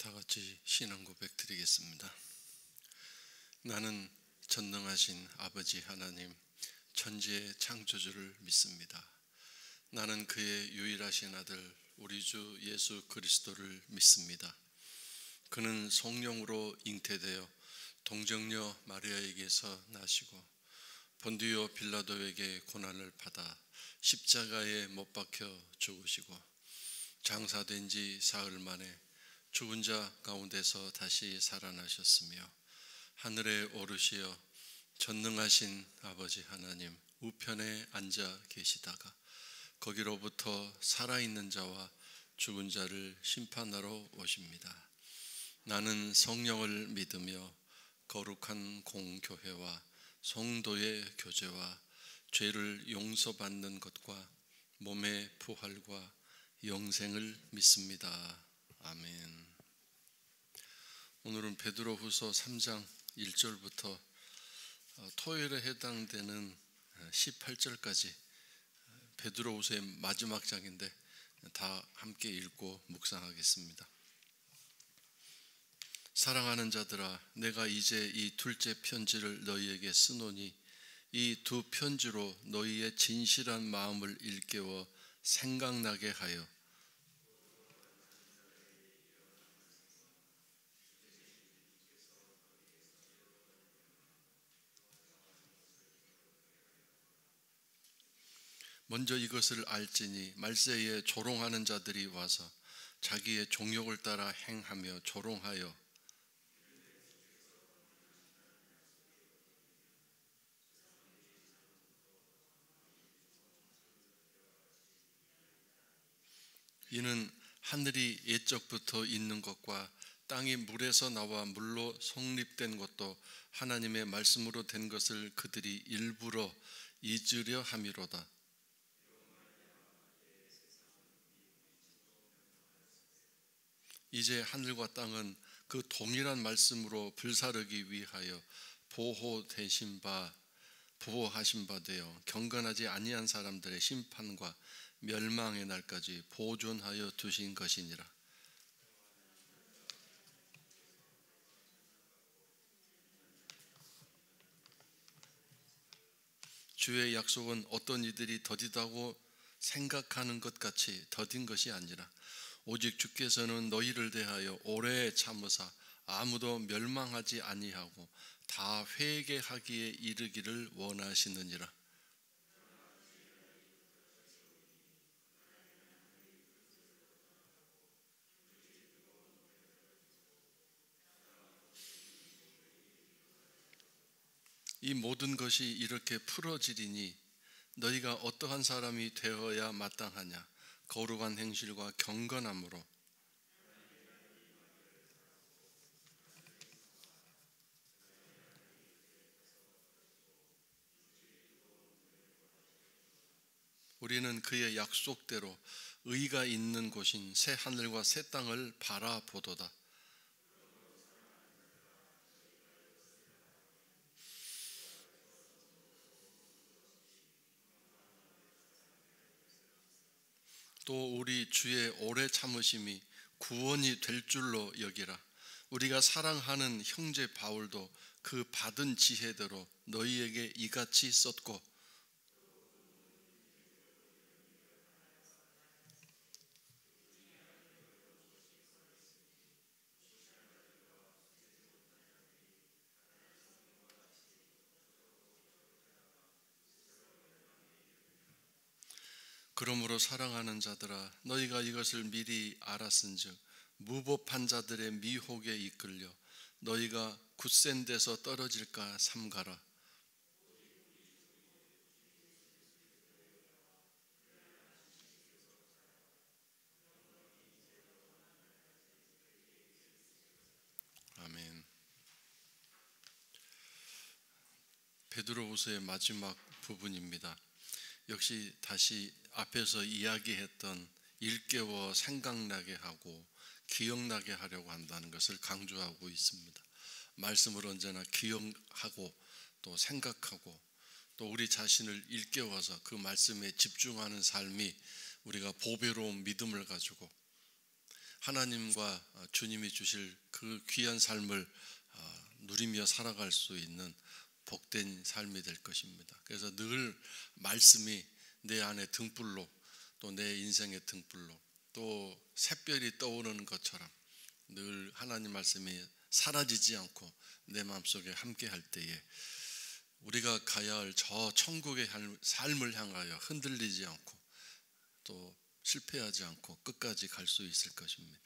다 같이 신앙 고백 드리겠습니다. 나는 전능하신 아버지 하나님, 천지의 창조주를 믿습니다. 나는 그의 유일하신 아들 우리 주 예수 그리스도를 믿습니다. 그는 성령으로 잉태되어 동정녀 마리아에게서 나시고 본디오 빌라도에게 고난을 받아 십자가에 못 박혀 죽으시고 장사된 지 사흘 만에 죽은 자 가운데서 다시 살아나셨으며 하늘에 오르시어 전능하신 아버지 하나님 우편에 앉아 계시다가 거기로부터 살아있는 자와 죽은 자를 심판하러 오십니다. 나는 성령을 믿으며 거룩한 공교회와 성도의 교제와 죄를 용서받는 것과 몸의 부활과 영생을 믿습니다. 아멘. 오늘은 베드로후서 3장 1절부터 토요일에 해당되는 18절까지 베드로후서의 마지막 장인데 다 함께 읽고 묵상하겠습니다. 사랑하는 자들아, 내가 이제 이 둘째 편지를 너희에게 쓰노니 이 두 편지로 너희의 진실한 마음을 일깨워 생각나게 하여 먼저 이것을 알지니 말세에 조롱하는 자들이 와서 자기의 종욕을 따라 행하며 조롱하여 이는 하늘이 옛적부터 있는 것과 땅이 물에서 나와 물로 성립된 것도 하나님의 말씀으로 된 것을 그들이 일부러 잊으려 함이로다. 이제 하늘과 땅은 그 동일한 말씀으로 불사르기 위하여 보호하신 바 되어 경건하지 아니한 사람들의 심판과 멸망의 날까지 보존하여 두신 것이니라. 주의 약속은 어떤 이들이 더디다고 생각하는 것 같이 더딘 것이 아니라 오직 주께서는 너희를 대하여 오래 참으사 아무도 멸망하지 아니하고 다 회개하기에 이르기를 원하시느니라. 이 모든 것이 이렇게 풀어지리니 너희가 어떠한 사람이 되어야 마땅하냐? 거룩한 행실과 경건함으로 우리는 그의 약속대로 의가 있는 곳인 새 하늘과 새 땅을 바라보도다. 또 우리 주의 오래 참으심이 구원이 될 줄로 여기라. 우리가 사랑하는 형제 바울도 그 받은 지혜대로 너희에게 이같이 썼고 그러므로 사랑하는 자들아, 너희가 이것을 미리 알았은즉 무법한 자들의 미혹에 이끌려 너희가 굳센 데서 떨어질까 삼가라. 아멘. 베드로후서의 마지막 부분입니다. 역시 다시 앞에서 이야기했던 일깨워 생각나게 하고 기억나게 하려고 한다는 것을 강조하고 있습니다. 말씀을 언제나 기억하고 또 생각하고 또 우리 자신을 일깨워서 그 말씀에 집중하는 삶이 우리가 보배로운 믿음을 가지고 하나님과 주님이 주실 그 귀한 삶을 누리며 살아갈 수 있는 복된 삶이 될 것입니다. 그래서 늘 말씀이 내 안에 등불로, 또 내 인생의 등불로, 또 샛별이 떠오르는 것처럼 늘 하나님 말씀이 사라지지 않고 내 마음속에 함께 할 때에 우리가 가야 할 저 천국의 삶을 향하여 흔들리지 않고 또 실패하지 않고 끝까지 갈 수 있을 것입니다.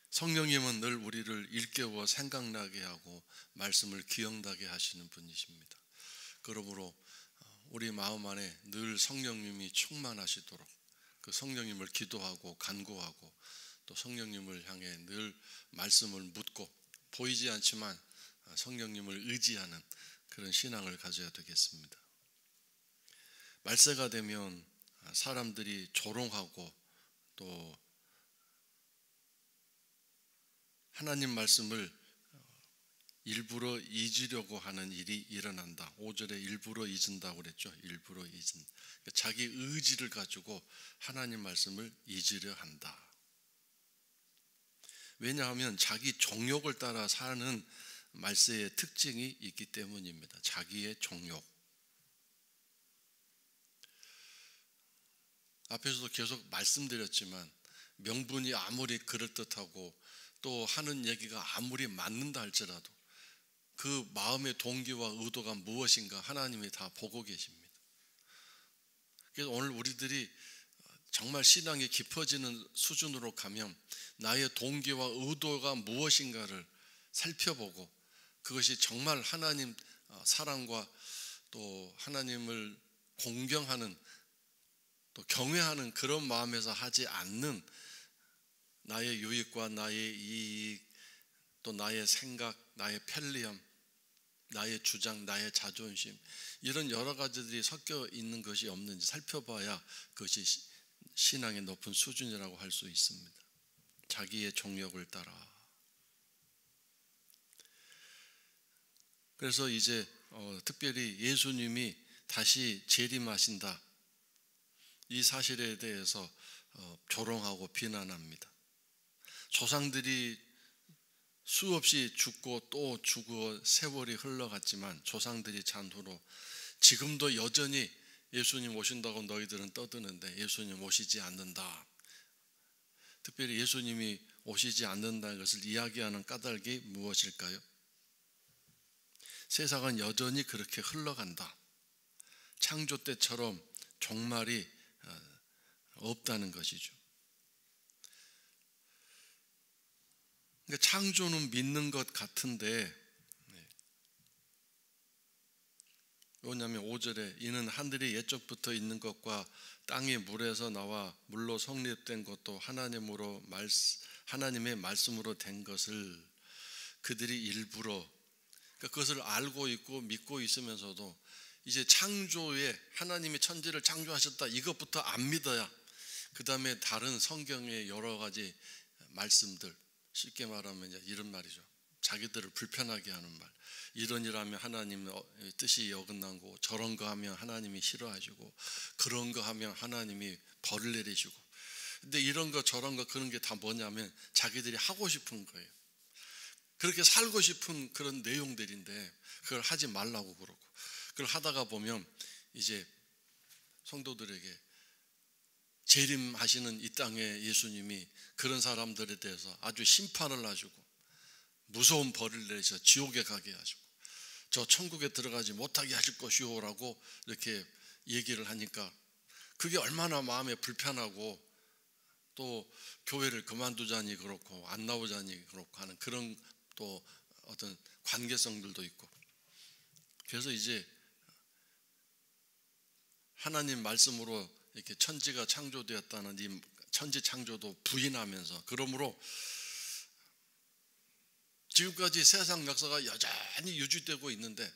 성령님은 늘 우리를 일깨워 생각나게 하고 말씀을 기억나게 하시는 분이십니다. 그러므로 우리 마음 안에 늘 성령님이 충만하시도록 그 성령님을 기도하고 간구하고 또 성령님을 향해 늘 말씀을 묻고 보이지 않지만 성령님을 의지하는 그런 신앙을 가져야 되겠습니다. 말세가 되면 사람들이 조롱하고 또 하나님 말씀을 일부러 잊으려고 하는 일이 일어난다. 5절에 일부러 잊은다고 그랬죠. 일부러 잊은. 자기 의지를 가지고 하나님 말씀을 잊으려 한다. 왜냐하면 자기 정욕을 따라 사는 말세의 특징이 있기 때문입니다. 자기의 정욕. 앞에서도 계속 말씀드렸지만 명분이 아무리 그럴듯하고 또 하는 얘기가 아무리 맞는다 할지라도 그 마음의 동기와 의도가 무엇인가 하나님이 다 보고 계십니다. 그래서 오늘 우리들이 정말 신앙이 깊어지는 수준으로 가면 나의 동기와 의도가 무엇인가를 살펴보고 그것이 정말 하나님 사랑과 또 하나님을 공경하는 또 경외하는 그런 마음에서 하지 않는 나의 유익과 나의 이익 또 나의 생각, 나의 편리함, 나의 주장, 나의 자존심 이런 여러 가지들이 섞여 있는 것이 없는지 살펴봐야 그것이 신앙의 높은 수준이라고 할 수 있습니다. 자기의 정욕을 따라. 그래서 이제 특별히 예수님이 다시 재림하신다. 이 사실에 대해서 조롱하고 비난합니다. 조상들이 수없이 죽고 또 죽어 세월이 흘러갔지만 조상들이 잔 후로 지금도 여전히 예수님 오신다고 너희들은 떠드는데 예수님 오시지 않는다. 특별히 예수님이 오시지 않는다는 것을 이야기하는 까닭이 무엇일까요? 세상은 여전히 그렇게 흘러간다. 창조 때처럼 종말이 없다는 것이죠. 그러니까 창조는 믿는 것 같은데 왜냐하면 5절에 이는 하늘이 옛적부터 있는 것과 땅이 물에서 나와 물로 성립된 것도 하나님의 말씀으로 된 것을 그들이 일부러 그러니까 그것을 알고 있고 믿고 있으면서도 이제 창조에 하나님이 천지를 창조하셨다 이것부터 안 믿어야 그 다음에 다른 성경의 여러 가지 말씀들 쉽게 말하면 이제 이런 말이죠. 자기들을 불편하게 하는 말. 이런 일 하면 하나님 뜻이 어긋나고 저런 거 하면 하나님이 싫어하시고 그런 거 하면 하나님이 벌을 내리시고 근데 이런 거 저런 거 그런 게 다 뭐냐면 자기들이 하고 싶은 거예요. 그렇게 살고 싶은 그런 내용들인데 그걸 하지 말라고 그러고 그걸 하다가 보면 이제 성도들에게 재림하시는 이 땅에 예수님이 그런 사람들에 대해서 아주 심판을 하시고 무서운 벌을 내리셔 지옥에 가게 하시고 저 천국에 들어가지 못하게 하실 것이오라고 이렇게 얘기를 하니까 그게 얼마나 마음에 불편하고 또 교회를 그만두자니 그렇고 안 나오자니 그렇고 하는 그런 또 어떤 관계성들도 있고 그래서 이제 하나님 말씀으로 이렇게 천지가 창조되었다는 이 천지 창조도 부인하면서 그러므로 지금까지 세상 역사가 여전히 유지되고 있는데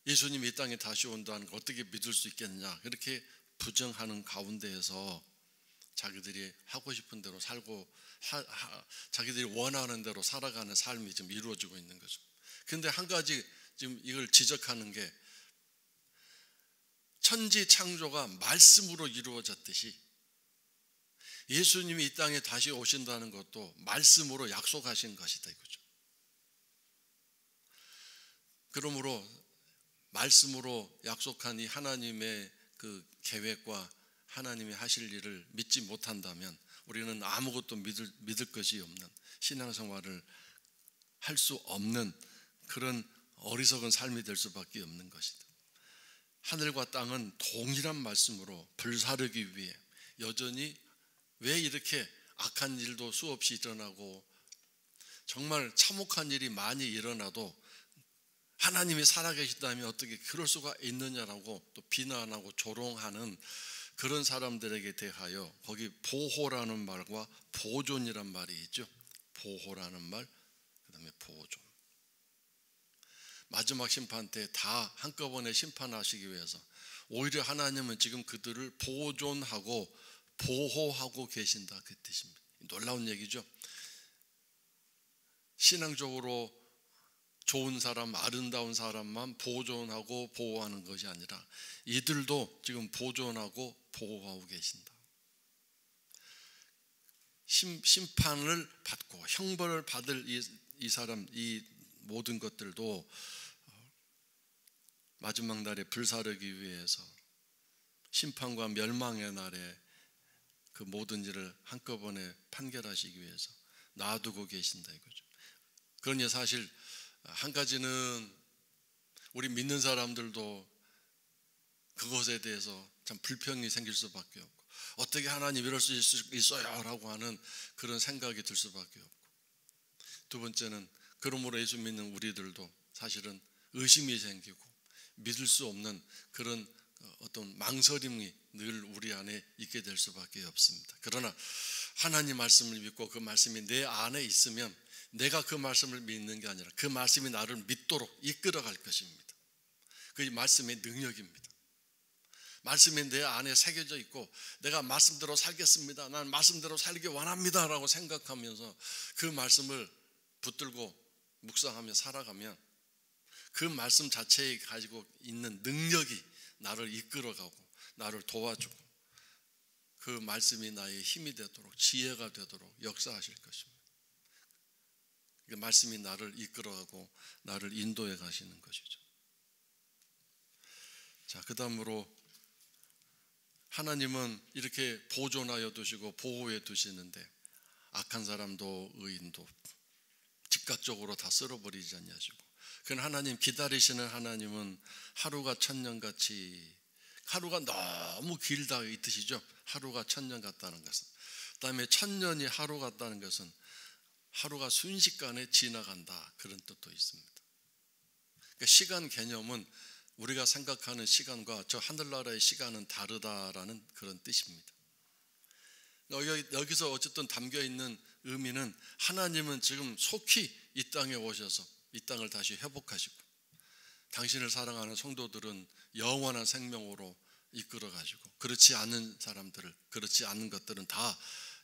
예수님이 이 땅에 다시 온다는 걸 어떻게 믿을 수 있겠느냐 그렇게 부정하는 가운데에서 자기들이 하고 싶은 대로 살고 자기들이 원하는 대로 살아가는 삶이 지금 이루어지고 있는 거죠. 그런데 한 가지 지금 이걸 지적하는 게 천지 창조가 말씀으로 이루어졌듯이 예수님이 이 땅에 다시 오신다는 것도 말씀으로 약속하신 것이다 이거죠. 그러므로 말씀으로 약속한 이 하나님의 그 계획과 하나님이 하실 일을 믿지 못한다면 우리는 아무것도 믿을 것이 없는 신앙생활을 할 수 없는 그런 어리석은 삶이 될 수밖에 없는 것이다. 하늘과 땅은 동일한 말씀으로 불사르기 위해 여전히 왜 이렇게 악한 일도 수없이 일어나고 정말 참혹한 일이 많이 일어나도 하나님이 살아계시다면 어떻게 그럴 수가 있느냐라고 또 비난하고 조롱하는 그런 사람들에게 대하여 거기 보호라는 말과 보존이란 말이 있죠. 보호라는 말, 그 다음에 보존. 마지막 심판 때 다 한꺼번에 심판하시기 위해서 오히려 하나님은 지금 그들을 보존하고 보호하고 계신다 그 뜻입니다. 놀라운 얘기죠. 신앙적으로 좋은 사람, 아름다운 사람만 보존하고 보호하는 것이 아니라 이들도 지금 보존하고 보호하고 계신다. 심판을 받고 형벌을 받을 이 사람, 이 모든 것들도 마지막 날에 불사르기 위해서 심판과 멸망의 날에 그 모든 일을 한꺼번에 판결하시기 위해서 놔두고 계신다 이거죠. 그러니 사실 한 가지는 우리 믿는 사람들도 그것에 대해서 참 불평이 생길 수밖에 없고 어떻게 하나님 이럴 수 있어요? 라고 하는 그런 생각이 들 수밖에 없고 두 번째는 그러므로 예수 믿는 우리들도 사실은 의심이 생기고 믿을 수 없는 그런 어떤 망설임이 늘 우리 안에 있게 될 수밖에 없습니다. 그러나 하나님 말씀을 믿고 그 말씀이 내 안에 있으면 내가 그 말씀을 믿는 게 아니라 그 말씀이 나를 믿도록 이끌어갈 것입니다. 그 말씀의 능력입니다. 말씀이 내 안에 새겨져 있고 내가 말씀대로 살겠습니다. 나는 말씀대로 살기 원합니다 라고 생각하면서 그 말씀을 붙들고 묵상하며 살아가면 그 말씀 자체에 가지고 있는 능력이 나를 이끌어가고 나를 도와주고 그 말씀이 나의 힘이 되도록 지혜가 되도록 역사하실 것입니다. 그 말씀이 나를 이끌어가고 나를 인도해 가시는 것이죠. 자, 그 다음으로 하나님은 이렇게 보존하여 두시고 보호해 두시는데 악한 사람도 의인도 즉각적으로 다 쓸어버리지 않냐시고 그건 하나님 기다리시는 하나님은 하루가 천년같이 하루가 너무 길다 이 뜻이죠. 하루가 천년 같다는 것은 그 다음에 천년이 하루 같다는 것은 하루가 순식간에 지나간다 그런 뜻도 있습니다. 그러니까 시간 개념은 우리가 생각하는 시간과 저 하늘나라의 시간은 다르다라는 그런 뜻입니다. 여기서 어쨌든 담겨있는 의미는 하나님은 지금 속히 이 땅에 오셔서 이 땅을 다시 회복하시고 당신을 사랑하는 성도들은 영원한 생명으로 이끌어가지고 그렇지 않은 사람들을 그렇지 않은 것들은 다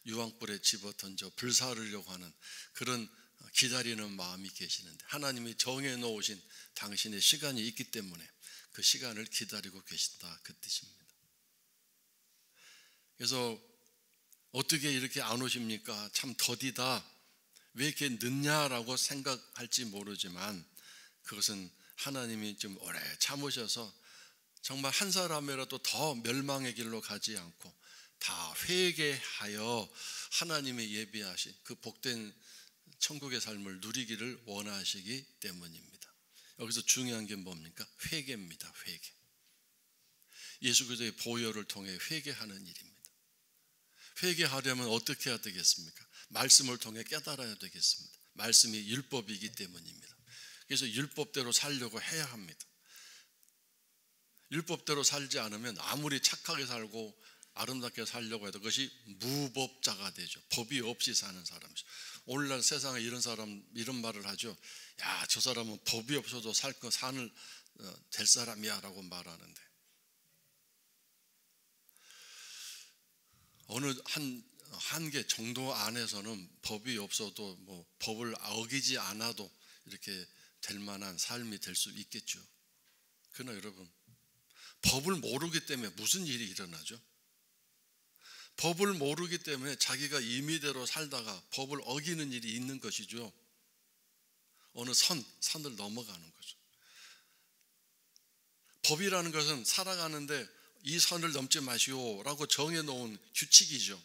유황불에 집어던져 불사르려고 하는 그런 기다리는 마음이 계시는데 하나님이 정해놓으신 당신의 시간이 있기 때문에 그 시간을 기다리고 계신다 그 뜻입니다. 그래서 어떻게 이렇게 안 오십니까? 참 더디다. 왜 이렇게 늦냐라고 생각할지 모르지만 그것은 하나님이 좀 오래 참으셔서 정말 한 사람이라도 더 멸망의 길로 가지 않고 다 회개하여 하나님의 예비하신 그 복된 천국의 삶을 누리기를 원하시기 때문입니다. 여기서 중요한 게 뭡니까? 회개입니다. 회개. 예수 그리스도의 보혈을 통해 회개하는 일입니다. 회개하려면 어떻게 해야 되겠습니까? 말씀을 통해 깨달아야 되겠습니다. 말씀이 율법이기 때문입니다. 그래서 율법대로 살려고 해야 합니다. 율법대로 살지 않으면 아무리 착하게 살고 아름답게 살려고 해도 그것이 무법자가 되죠. 법이 없이 사는 사람이죠. 오늘날 세상에 이런 사람 이런 말을 하죠. 야, 저 사람은 법이 없어도 될 사람이야 라고 말하는데 어느 한계 정도 안에서는 법이 없어도 뭐 법을 어기지 않아도 이렇게 될 만한 삶이 될 수 있겠죠. 그러나 여러분 법을 모르기 때문에 무슨 일이 일어나죠? 법을 모르기 때문에 자기가 임의대로 살다가 법을 어기는 일이 있는 것이죠. 어느 선을 넘어가는 거죠. 법이라는 것은 살아가는데 이 선을 넘지 마시오라고 정해놓은 규칙이죠.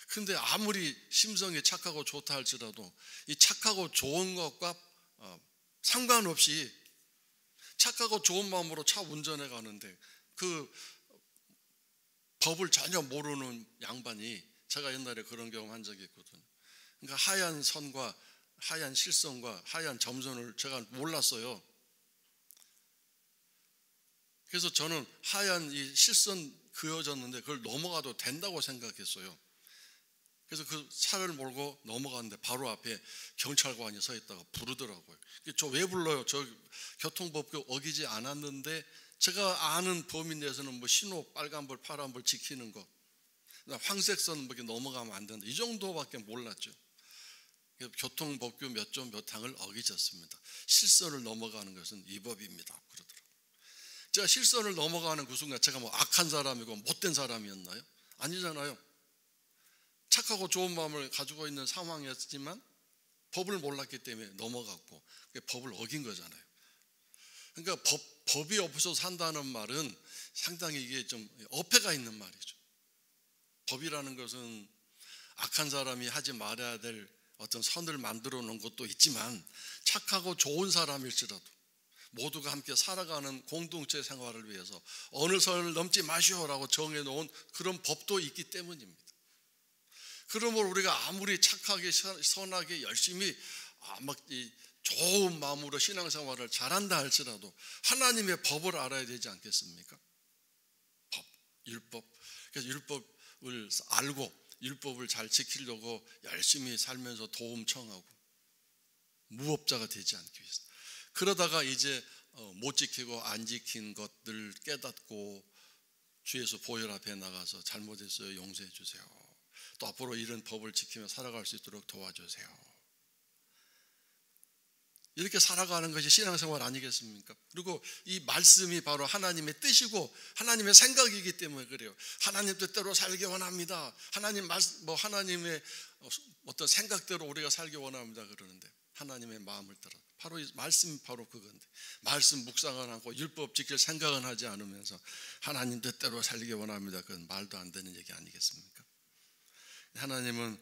근데 아무리 심성이 착하고 좋다 할지라도 이 착하고 좋은 것과 상관없이 착하고 좋은 마음으로 차 운전해 가는데 그 법을 전혀 모르는 양반이, 제가 옛날에 그런 경험한 적이 있거든요. 그러니까 하얀 선과 하얀 실선과 하얀 점선을 제가 몰랐어요. 그래서 저는 하얀 이 실선 그어졌는데 그걸 넘어가도 된다고 생각했어요. 그래서 그 차를 몰고 넘어갔는데 바로 앞에 경찰관이 서 있다가 부르더라고요. 저 왜 불러요? 저 교통법규 어기지 않았는데, 제가 아는 범위 내에서는 뭐 신호 빨간불 파란불 지키는 거, 황색선 뭐 이렇게 넘어가면 안 된다, 이 정도밖에 몰랐죠. 교통법규 몇 조 몇 항을 어기셨습니다. 실선을 넘어가는 것은 위법입니다 그러더라고요. 제가 실선을 넘어가는 그 순간 제가 뭐 악한 사람이고 못된 사람이었나요? 아니잖아요. 착하고 좋은 마음을 가지고 있는 상황이었지만 법을 몰랐기 때문에 넘어갔고 법을 어긴 거잖아요. 그러니까 법이 없어서 산다는 말은 상당히 이게 좀 어폐가 있는 말이죠. 법이라는 것은 악한 사람이 하지 말아야 될 어떤 선을 만들어 놓은 것도 있지만, 착하고 좋은 사람일지라도 모두가 함께 살아가는 공동체 생활을 위해서 어느 선을 넘지 마시오라고 정해놓은 그런 법도 있기 때문입니다. 그러므로 우리가 아무리 착하게 선하게 열심히 막 좋은 마음으로 신앙생활을 잘한다 할지라도 하나님의 법을 알아야 되지 않겠습니까? 법, 율법. 그래서 율법을 알고 율법을 잘 지키려고 열심히 살면서 도움 청하고 무법자가 되지 않기 위해서. 그러다가 이제 못 지키고 안 지킨 것들 깨닫고 주 예수 보혈 앞에 나가서 잘못했어요, 용서해 주세요. 또 앞으로 이런 법을 지키며 살아갈 수 있도록 도와주세요. 이렇게 살아가는 것이 신앙생활 아니겠습니까? 그리고 이 말씀이 바로 하나님의 뜻이고 하나님의 생각이기 때문에 그래요. 하나님 뜻대로 살기 원합니다. 하나님의 어떤 생각대로 우리가 살기 원합니다 그러는데, 하나님의 마음을 따라 바로 이 말씀이 바로 그건데, 말씀 묵상을 하고 율법 지킬 생각은 하지 않으면서 하나님 뜻대로 살기 원합니다, 그건 말도 안 되는 얘기 아니겠습니까? 하나님은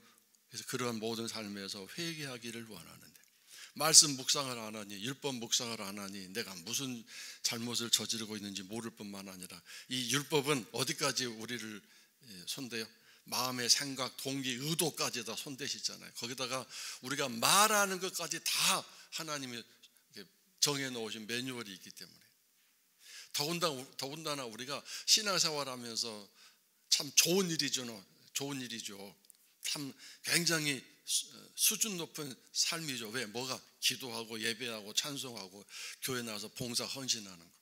그래서 그러한 모든 삶에서 회개하기를 원하는데, 말씀 묵상을 안 하니, 율법 묵상을 안 하니 내가 무슨 잘못을 저지르고 있는지 모를 뿐만 아니라 이 율법은 어디까지 우리를 손대요? 마음의 생각, 동기, 의도까지 다 손대시잖아요. 거기다가 우리가 말하는 것까지 다 하나님이 정해놓으신 매뉴얼이 있기 때문에, 더군다나 우리가 신앙생활하면서 참 좋은 일이죠. 참 굉장히 수준 높은 삶이죠. 왜? 뭐가? 기도하고 예배하고 찬송하고 교회 나와서 봉사 헌신하는 거.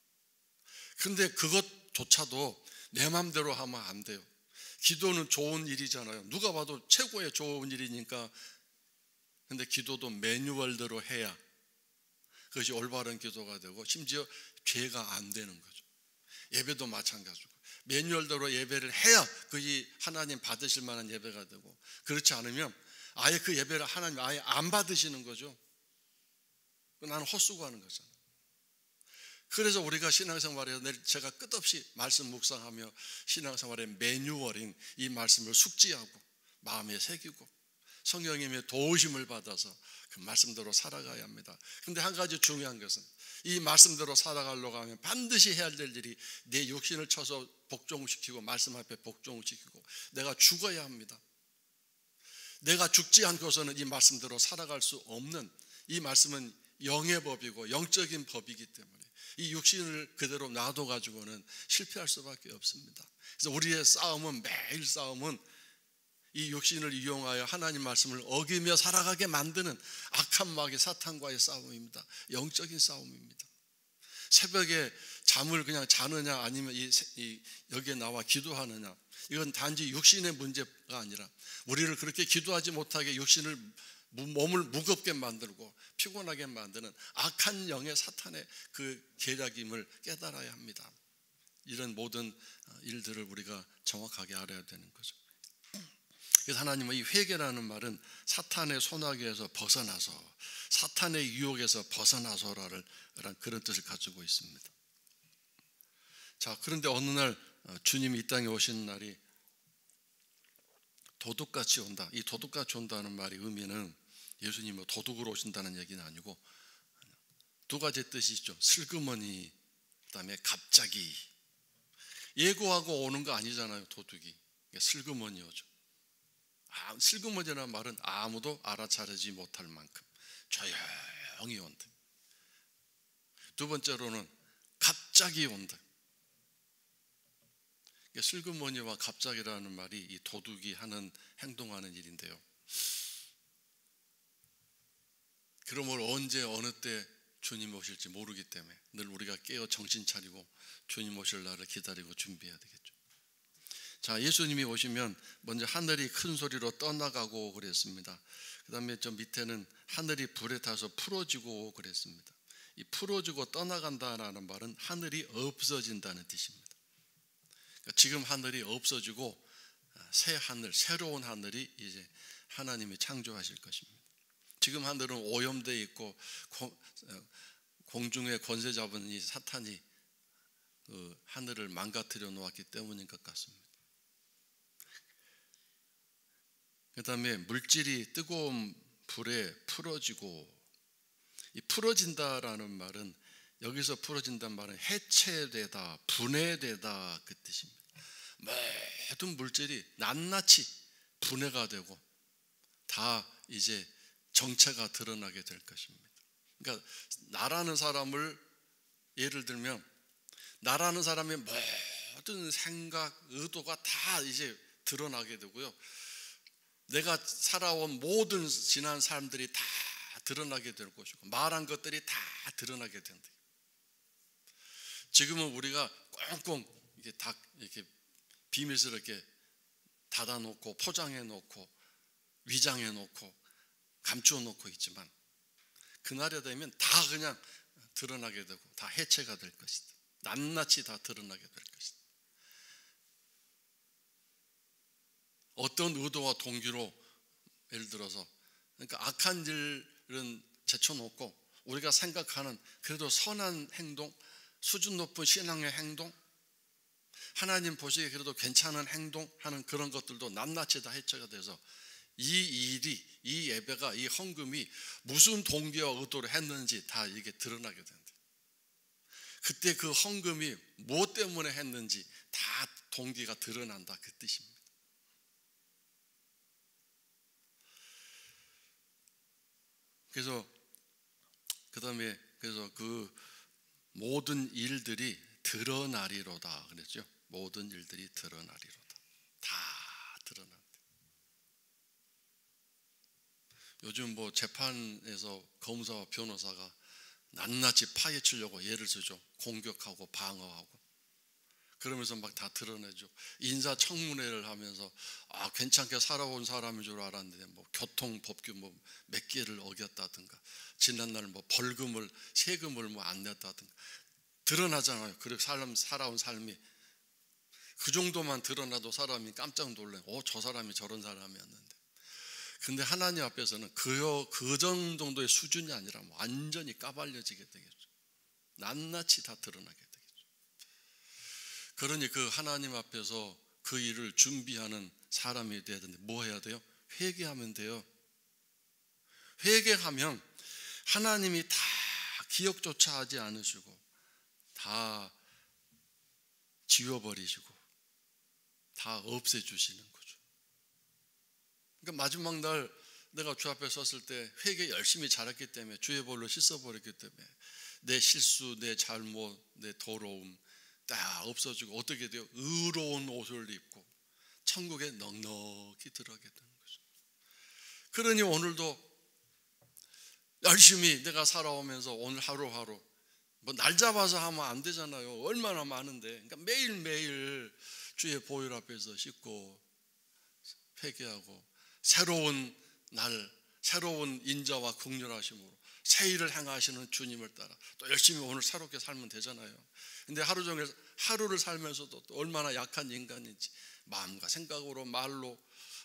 근데 그것조차도 내 마음대로 하면 안 돼요. 기도는 좋은 일이잖아요. 누가 봐도 최고의 좋은 일이니까. 근데 기도도 매뉴얼대로 해야 그것이 올바른 기도가 되고 심지어 죄가 안 되는 거죠. 예배도 마찬가지고 매뉴얼대로 예배를 해야 그것이 하나님 받으실 만한 예배가 되고, 그렇지 않으면 아예 그 예배를 하나님 아예 안 받으시는 거죠. 나는 헛수고하는 거잖아요. 그래서 우리가 신앙생활에서 제가 끝없이 말씀 묵상하며 신앙생활의 매뉴얼인 이 말씀을 숙지하고 마음에 새기고 성령님의 도우심을 받아서 그 말씀대로 살아가야 합니다. 그런데 한 가지 중요한 것은 이 말씀대로 살아가려고 하면 반드시 해야 될 일이 내 육신을 쳐서 복종시키고 말씀 앞에 복종시키고 내가 죽어야 합니다. 내가 죽지 않고서는 이 말씀대로 살아갈 수 없는, 이 말씀은 영의 법이고 영적인 법이기 때문에 이 육신을 그대로 놔둬가지고는 실패할 수밖에 없습니다. 그래서 우리의 싸움은, 매일 싸움은 이 육신을 이용하여 하나님 말씀을 어기며 살아가게 만드는 악한 마귀 사탄과의 싸움입니다. 영적인 싸움입니다. 새벽에 잠을 그냥 자느냐 아니면 여기에 나와 기도하느냐, 이건 단지 육신의 문제가 아니라 우리를 그렇게 기도하지 못하게 몸을 무겁게 만들고 피곤하게 만드는 악한 영의 사탄의 그 계략임을 깨달아야 합니다. 이런 모든 일들을 우리가 정확하게 알아야 되는 거죠. 그래서 하나님은 이 회개라는 말은 사탄의 손아귀에서 벗어나서, 사탄의 유혹에서 벗어나서라는 그런 뜻을 가지고 있습니다. 자, 그런데 어느 날 주님이 이 땅에 오시는 날이 도둑같이 온다. 이 도둑같이 온다는 말의 의미는 예수님이 도둑으로 오신다는 얘기는 아니고 두 가지 뜻이 있죠. 슬그머니, 그다음에 갑자기. 예고하고 오는 거 아니잖아요, 도둑이. 슬그머니 오죠. 슬그머니라는 말은 아무도 알아차리지 못할 만큼 조용히 온다. 두 번째로는 갑자기 온다. 슬그머니와 갑자기라는 말이 이 도둑이 하는, 행동하는 일인데요. 그러므로 언제 어느 때 주님 오실지 모르기 때문에 늘 우리가 깨어 정신 차리고 주님 오실 날을 기다리고 준비해야 되겠죠. 자, 예수님이 오시면 먼저 하늘이 큰 소리로 떠나가고 그랬습니다. 그 다음에 저 밑에는 하늘이 불에 타서 풀어지고 그랬습니다. 이 풀어지고 떠나간다라는 말은 하늘이 없어진다는 뜻입니다. 그러니까 지금 하늘이 없어지고 새 하늘, 새로운 하늘이 이제 하나님이 창조하실 것입니다. 지금 하늘은 오염되어 있고 공중에 권세 잡은 이 사탄이 그 하늘을 망가뜨려 놓았기 때문인 것 같습니다. 그 다음에 물질이 뜨거운 불에 풀어지고, 이 풀어진다라는 말은, 여기서 풀어진다는 말은 해체되다, 분해되다 그 뜻입니다. 모든 물질이 낱낱이 분해가 되고 다 이제 정체가 드러나게 될 것입니다. 그러니까 나라는 사람을 예를 들면, 나라는 사람의 모든 생각, 의도가 다 이제 드러나게 되고요. 내가 살아온 모든 지난 사람들이 다 드러나게 될 것이고, 말한 것들이 다 드러나게 된다. 지금은 우리가 꽁꽁 이렇게 비밀스럽게 닫아놓고 포장해놓고 위장해놓고 감추어놓고 있지만, 그날이 되면 다 그냥 드러나게 되고 다 해체가 될 것이다. 낱낱이 다 드러나게 될 것이다. 어떤 의도와 동기로, 예를 들어서 그러니까 악한 일은 제쳐놓고 우리가 생각하는 그래도 선한 행동, 수준 높은 신앙의 행동, 하나님 보시기에 그래도 괜찮은 행동하는 그런 것들도 낱낱이 다 해체가 돼서 이 일이, 이 예배가, 이 헌금이 무슨 동기와 의도로 했는지 다 이게 드러나게 된다. 그때 그 헌금이 무엇 때문에 했는지 다 동기가 드러난다 그 뜻입니다. 그래서 그다음에 그래서 그 모든 일들이 드러나리로다 그랬죠. 모든 일들이 드러나리로다. 다 드러난다. 요즘 뭐 재판에서 검사와 변호사가 낱낱이 파헤치려고 예를 쓰죠. 공격하고 방어하고. 그러면서 막 다 드러내죠. 인사청문회를 하면서 괜찮게 살아온 사람인 줄 알았는데 뭐 교통법규 뭐 몇 개를 어겼다든가, 지난날 뭐 벌금을, 세금을 뭐 안 냈다든가 드러나잖아요. 그렇게 살아온 삶이 그 정도만 드러나도 사람이 깜짝 놀래요. 저 사람이 저런 사람이었는데. 근데 하나님 앞에서는 그 정도의 수준이 아니라 완전히 까발려지게 되겠죠. 낱낱이 다 드러나게 되겠죠. 그러니 그 하나님 앞에서 그 일을 준비하는 사람이 돼야 되는데 뭐 해야 돼요? 회개하면 돼요. 회개하면 하나님이 다 기억조차 하지 않으시고 다 지워버리시고 다 없애주시는 거죠. 그러니까 마지막 날 내가 주 앞에 섰을 때 회개 열심히 잘했기 때문에 주의 볼로 씻어버렸기 때문에 내 실수, 내 잘못, 내 더러움 다 없어지고 어떻게 돼요? 의로운 옷을 입고 천국에 넉넉히 들어가게 되는 거죠. 그러니 오늘도 열심히 내가 살아오면서 오늘 하루하루 뭐 날 잡아서 하면 안 되잖아요. 얼마나 많은데. 그러니까 매일매일 주의 보혈 앞에서 씻고 회개하고 새로운 날, 새로운 인자와 긍휼하심으로 새 일을 행하시는 주님을 따라 또 열심히 오늘 새롭게 살면 되잖아요. 근데 하루 종일 하루를 살면서도 또 얼마나 약한 인간인지 마음과 생각으로 말로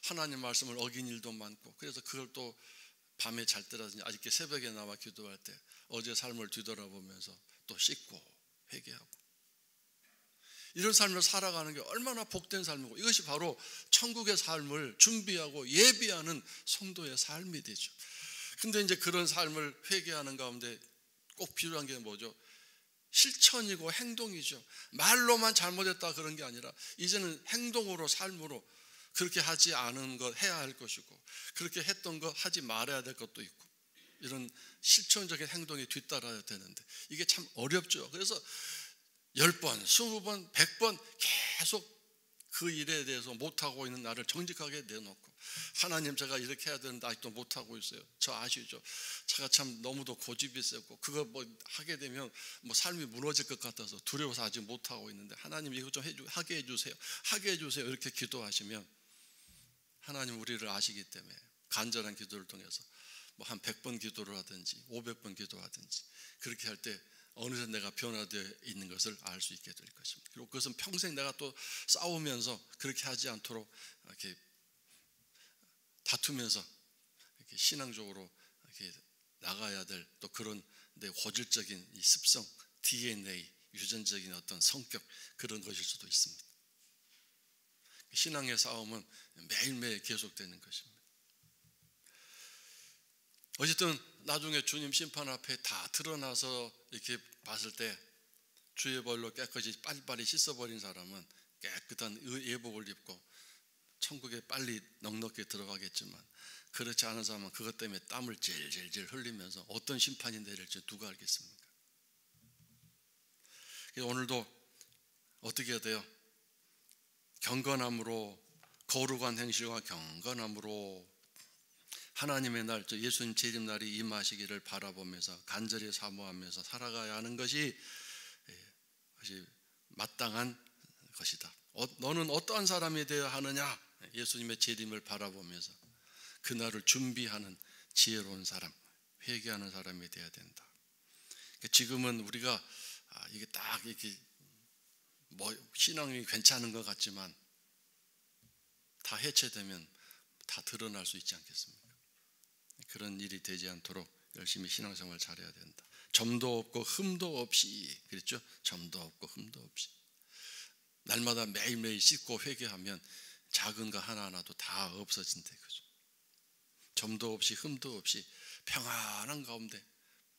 하나님 말씀을 어긴 일도 많고, 그래서 그걸 또 밤에 잘 때라든지 아직도 새벽에 나와 기도할 때 어제 삶을 뒤돌아보면서 또 씻고 회개하고, 이런 삶을 살아가는 게 얼마나 복된 삶이고, 이것이 바로 천국의 삶을 준비하고 예비하는 성도의 삶이 되죠. 근데 이제 그런 삶을 회개하는 가운데 꼭 필요한 게 뭐죠? 실천이고 행동이죠. 말로만 잘못했다 그런 게 아니라 이제는 행동으로, 삶으로 그렇게 하지 않은 것 해야 할 것이고, 그렇게 했던 것 하지 말아야 될 것도 있고, 이런 실천적인 행동이 뒤따라야 되는데 이게 참 어렵죠. 그래서 10번, 20번, 100번 계속 그 일에 대해서 못하고 있는 나를 정직하게 내놓고, 하나님 제가 이렇게 해야 되는데 아직도 못하고 있어요. 저 아시죠? 제가 참 너무도 고집이 세고 그거 뭐 하게 되면 뭐 삶이 무너질 것 같아서 두려워서 아직 못하고 있는데 하나님 이거 좀 하게 해주세요, 하게 해주세요, 이렇게 기도하시면 하나님 우리를 아시기 때문에 간절한 기도를 통해서 뭐 한 100번 기도를 하든지 500번 기도하든지 그렇게 할 때 어느새 내가 변화되어 있는 것을 알 수 있게 될 것입니다. 그리고 그것은 평생 내가 또 싸우면서 그렇게 하지 않도록 이렇게 다투면서 이렇게 신앙적으로 이렇게 나가야 될 또 그런 내 고질적인 이 습성, DNA, 유전적인 어떤 성격, 그런 것일 수도 있습니다. 신앙의 싸움은 매일매일 계속되는 것입니다. 어쨌든 나중에 주님 심판 앞에 다 드러나서 이렇게 봤을 때 주의 벌로 깨끗이 빨리빨리 씻어버린 사람은 깨끗한 예복을 입고 천국에 빨리 넉넉히 들어가겠지만, 그렇지 않은 사람은 그것 때문에 땀을 질질질 흘리면서 어떤 심판이 내릴지 누가 알겠습니까? 그래서 오늘도 어떻게 해야 돼요? 경건함으로, 거룩한 행실과 경건함으로 하나님의 날, 예수님 재림날이 임하시기를 바라보면서 간절히 사모하면서 살아가야 하는 것이 마땅한 것이다. 너는 어떠한 사람이 되어야 하느냐? 예수님의 재림을 바라보면서 그날을 준비하는 지혜로운 사람, 회개하는 사람이 되어야 된다. 지금은 우리가 이게 딱 이렇게 뭐 신앙이 괜찮은 것 같지만 다 해체되면 다 드러날 수 있지 않겠습니까? 그런 일이 되지 않도록 열심히 신앙생활 잘해야 된다. 점도 없고 흠도 없이, 그랬죠? 점도 없고 흠도 없이 날마다 매일매일 씻고 회개하면 작은 거 하나하나도 다 없어진다, 그죠? 점도 없이 흠도 없이 평안한 가운데,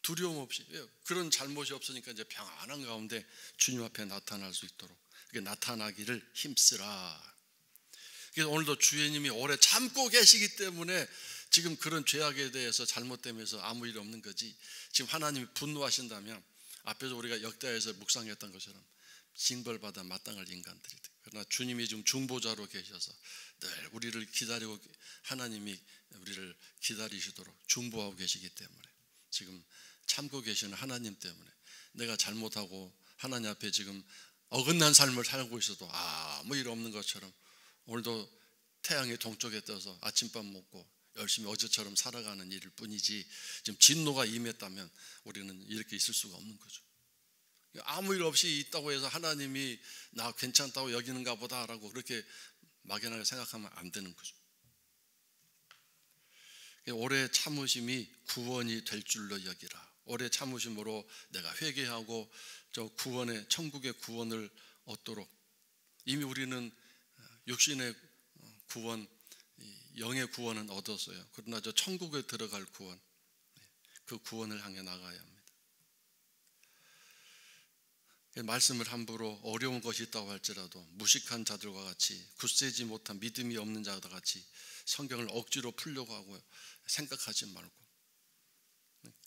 두려움 없이, 그런 잘못이 없으니까 이제 평안한 가운데 주님 앞에 나타날 수 있도록 나타나기를 힘쓰라. 그래서 오늘도 주님이 오래 참고 계시기 때문에 지금 그런 죄악에 대해서 잘못되면서 아무 일 없는 거지, 지금 하나님이 분노하신다면 앞에서 우리가 역대하에서 묵상했던 것처럼 징벌받아 마땅할 인간들이 돼. 그러나 주님이 지금 중보자로 계셔서 늘 우리를 기다리고, 하나님이 우리를 기다리시도록 중보하고 계시기 때문에, 지금 참고 계시는 하나님 때문에 내가 잘못하고 하나님 앞에 지금 어긋난 삶을 살고 있어도 아무 일 없는 것처럼 오늘도 태양이 동쪽에 떠서 아침밥 먹고 열심히 어제처럼 살아가는 일일 뿐이지, 지금 진노가 임했다면 우리는 이렇게 있을 수가 없는 거죠. 아무 일 없이 있다고 해서 하나님이 나 괜찮다고 여기는가 보다라고 그렇게 막연하게 생각하면 안 되는 거죠. 오래 참으심이 구원이 될 줄로 여기라. 오래 참으심으로 내가 회개하고 저 구원의, 천국의 구원을 얻도록, 이미 우리는 육신의 구원, 영의 구원은 얻었어요. 그러나 저 천국에 들어갈 구원, 그 구원을 향해 나가야 합니다. 말씀을 함부로 어려운 것이 있다고 할지라도 무식한 자들과 같이, 굳세지 못한 믿음이 없는 자들과 같이 성경을 억지로 풀려고 하고 생각하지 말고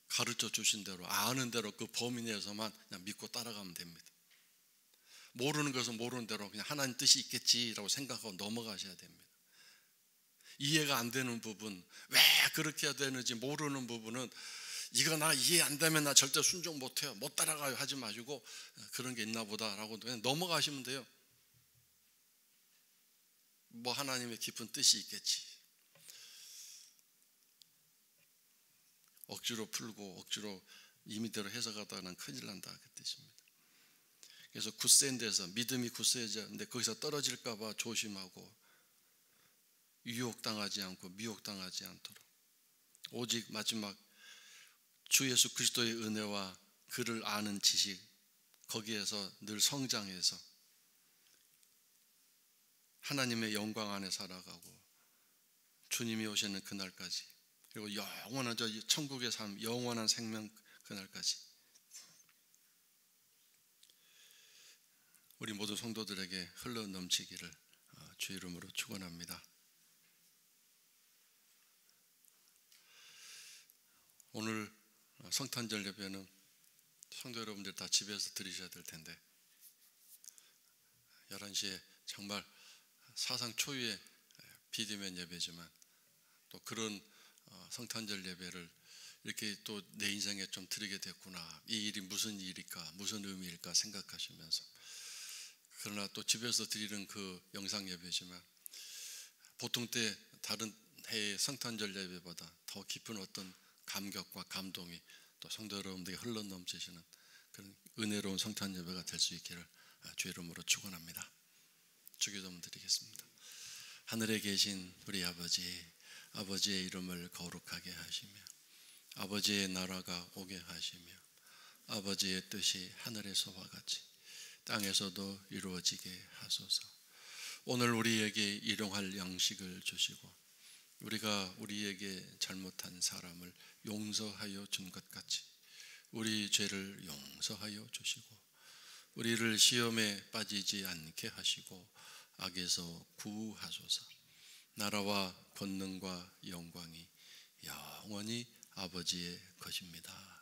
가르쳐 주신 대로, 아는 대로 그 범위 내에서만 그냥 믿고 따라가면 됩니다. 모르는 것은 모르는 대로 그냥 하나님 뜻이 있겠지라고 생각하고 넘어가셔야 됩니다. 이해가 안 되는 부분, 왜 그렇게 해야 되는지 모르는 부분은 이거 나 이해 안 되면 나 절대 순종 못해요, 못 따라가요 하지 마시고, 그런 게 있나 보다라고 그냥 넘어가시면 돼요. 뭐 하나님의 깊은 뜻이 있겠지. 억지로 풀고 억지로 임의대로 해석하다가는 큰일 난다 그 뜻입니다. 그래서 굳센 데서 믿음이 굳세졌는데 거기서 떨어질까 봐 조심하고 유혹당하지 않고 미혹당하지 않도록 오직 마지막 주 예수 그리스도의 은혜와 그를 아는 지식 거기에서 늘 성장해서 하나님의 영광 안에 살아가고 주님이 오시는 그날까지 그리고 영원한 저 천국의 삶 영원한 생명 그날까지 우리 모두 성도들에게 흘러넘치기를 주 이름으로 축원합니다. 오늘 성탄절 예배는 성도 여러분들 다 집에서 드리셔야 될 텐데 11시에 정말 사상 초유의 비대면 예배지만 또 그런 성탄절 예배를 이렇게 또 내 인생에 좀 드리게 됐구나. 이 일이 무슨 일일까 무슨 의미일까 생각하시면서 그러나 또 집에서 드리는 그 영상 예배지만 보통 때 다른 해의 성탄절 예배보다 더 깊은 어떤 감격과 감동이 또 성도 여러분들에게 흘러넘치시는 그런 은혜로운 성탄 예배가 될 수 있기를 주 이름으로 축원합니다. 주기도 한번 드리겠습니다. 하늘에 계신 우리 아버지, 아버지의 이름을 거룩하게 하시며 아버지의 나라가 오게 하시며 아버지의 뜻이 하늘에서와 같이 땅에서도 이루어지게 하소서. 오늘 우리에게 일용할 양식을 주시고 우리가 우리에게 잘못한 사람을 용서하여 준 것 같이 우리 죄를 용서하여 주시고 우리를 시험에 빠지지 않게 하시고 악에서 구하소서. 나라와 권능과 영광이 영원히 아버지의 것입니다.